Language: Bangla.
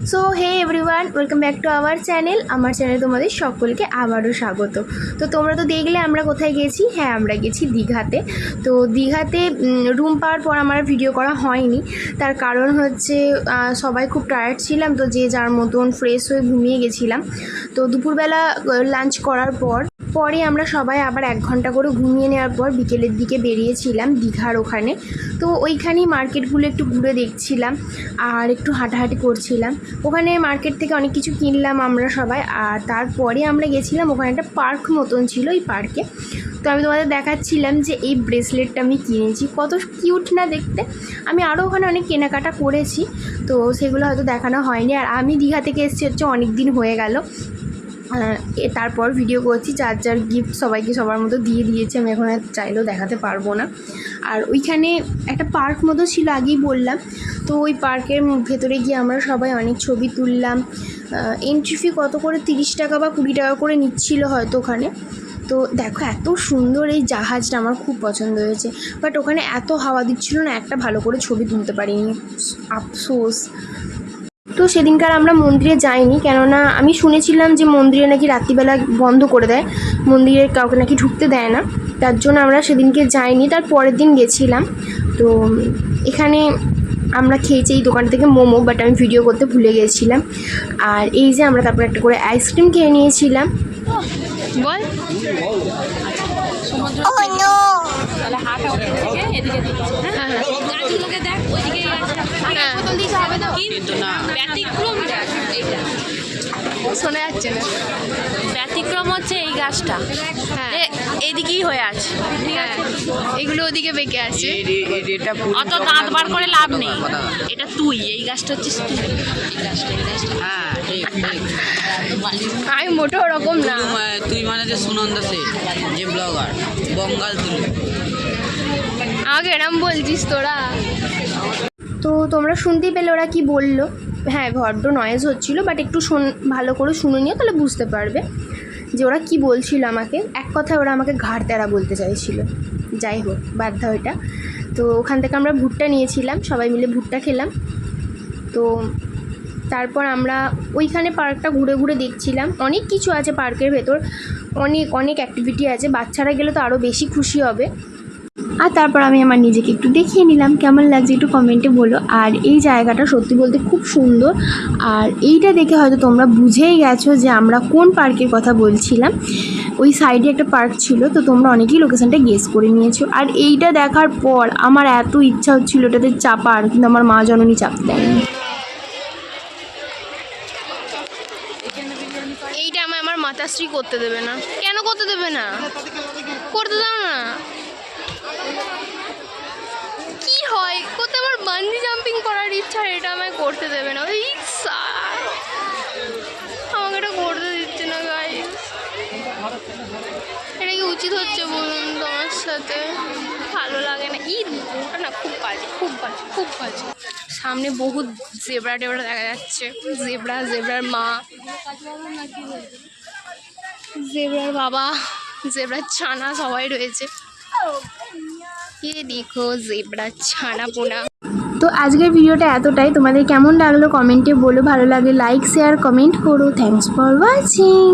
So hey everyone, welcome back to our channel. আমার চ্যানেলে তোমাদের সকলকে আবারও স্বাগত। তো তোমরা তো দেখলে আমরা কোথায় গেছি। হ্যাঁ, আমরা গেছি দীঘাতে। তো দীঘাতে রুম পাওয়ার পর আমার ভিডিও করা হয়নি। তার কারণ হচ্ছে সবাই খুব টায়ার্ড ছিলাম, তো যে যার মতন ফ্রেশ হয়ে ঘুমিয়ে গেছিলাম। তো দুপুরবেলা লাঞ্চ করার পরে আমরা সবাই আবার 1 ঘন্টা করে ঘুমিয়ে নেওয়ার পর বিকেলের দিকে বেরিয়েছিলাম দীঘার ওখানে। তো ওইখানেই মার্কেটগুলো একটু ঘুরে দেখছিলাম আর একটু হাঁটাহাঁটি করছিলাম। ওখানে মার্কেট থেকে অনেক কিছু কিনলাম আমরা সবাই। আর তারপরে আমরা গেছিলাম ওখানে একটা পার্ক মতন ছিল, এই পার্কে। তো আমি তোমাদের দেখাচ্ছিলাম যে এই ব্রেসলেটটা আমি কিনেছি, কত কিউট না দেখতে। আমি আরও ওখানে অনেক কেনাকাটা করেছি, তো সেগুলো হয়তো দেখানো হয়নি। আর আমি দীঘা থেকে এসেছি হচ্ছে অনেক দিন হয়ে গেল। তারপর ভিডিও করছি, যার যার গিফট সবাইকে সবার মতো দিয়ে দিয়েছি। আমি এখন আর চাইলেও দেখাতে পারবো না। আর ওইখানে একটা পার্ক মতো ছিল, আগেই বললাম। তো ওই পার্কের ভেতরে গিয়ে আমরা সবাই অনেক ছবি তুললাম। এন্ট্রি ফি কত করে 30 টাকা বা 20 টাকা করে নিচ্ছিল হয়তো ওখানে। তো দেখো এত সুন্দর এই জাহাজটা, আমার খুব পছন্দ হয়েছে। বাট ওখানে এত হাওয়া দিচ্ছিল না, একটা ভালো করে ছবি তুলতে পারিনি, আফসোস। তো সেদিনকার আমরা মন্দিরে যাইনি, কেননা আমি শুনেছিলাম যে মন্দিরে নাকি রাত্রিবেলা বন্ধ করে দেয়, মন্দিরে কাউকে নাকি ঢুকতে দেয় না। তার জন্য আমরা সেদিনকে যাইনি, তার পরের দিন গেছিলাম। তো এখানে আমরা খেয়েছি এই দোকান থেকে মোমো, বাট আমি ভিডিও করতে ভুলে গেছিলাম। আর এই যে আমরা তারপর একটা করে আইসক্রিম খেয়ে নিয়েছিলাম। বল শোনা যাচ্ছে না। ব্যতিক্রম হচ্ছে এই গাছটা, হ্যাঁ, এদিকেই হয়ে আছে, ঠিক আছে। এগুলো ওদিকে বেঁকে আছে। অত দাঁত বার করে লাভ নেই। এটা তুই, এই গাছটা হচ্ছে তুই, এই গাছটা আমি মোটো ওরকম না। তুই মানে যে সুনন্দ সেন, যে ব্লগার বঙ্গাল তুলি, আমাকে এরম বলছিস তোরা? তো তোমরা শুনতেই পেলে ওরা কি বললো। হ্যাঁ, ভদ্র নয়েজ হচ্ছিলো, বাট একটু ভালো করে শুনে নিও, তাহলে বুঝতে পারবে যে ওরা কি বলছিল আমাকে। এক কথায় ওরা আমাকে ঘাড় তেরা বলতে চাইছিল। যাই হোক, বাধ্য ওইটা। তো ওখান থেকে আমরা ভুট্টা নিয়েছিলাম, সবাই মিলে ভুট্টা খেলাম। তো তারপর আমরা ওইখানে পার্কটা ঘুরে ঘুরে দেখছিলাম। অনেক কিছু আছে পার্কের ভেতর, অনেক অনেক অ্যাক্টিভিটি আছে। বাচ্চারা গেলে তো আরও বেশি খুশি হবে। আর তারপর আমি আমার নিজেকে একটু দেখিয়ে নিলাম, কেমন লাগছে একটু কমেন্টে বলো। আর এই জায়গাটা সত্যি বলতে খুব সুন্দর। আর এইটা দেখে হয়তো তোমরা বুঝেই গেছো যে আমরা কোন পার্কের কথা বলছিলাম। ওই সাইডে একটা পার্ক ছিল, তো তোমরা অনেকেই লোকেশনটা গেস করে নিয়েছো। আর এইটা দেখার পর আমার এত ইচ্ছা হচ্ছিল ওটাতে চাপার, কিন্তু আমার মা জননী চাপতে দেয়নি। এইটা আমার মাতাশ্রী করতে দেবে না। কেন করতে দেবে না? করতে দাও না। কি হয় করতে, আমার বাঞ্জি জাম্পিং করার ইচ্ছা, এটা আমায় করতে দেবে না। ওই আমাকে এটা করতে দিচ্ছে না গাইস। এটা কি উচিত হচ্ছে বলুন তোমার সাথে? ভালো লাগে না। ওটা না খুব বাজে, খুব বাজে, খুব বাজে। সামনে বহুত জেব্রা টেবরা দেখা যাচ্ছে। জেব্রার মা, জেব্রার বাবা, জেব্রার ছানা সবাই রয়েছে। দেখো জেব্রা ছানা পোনা। তো আজকের ভিডিওটা এতটাই। তোমাদের কেমন লাগলো কমেন্টে বলো। ভালো লাগে লাইক শেয়ার কমেন্ট করো। Thanks for watching.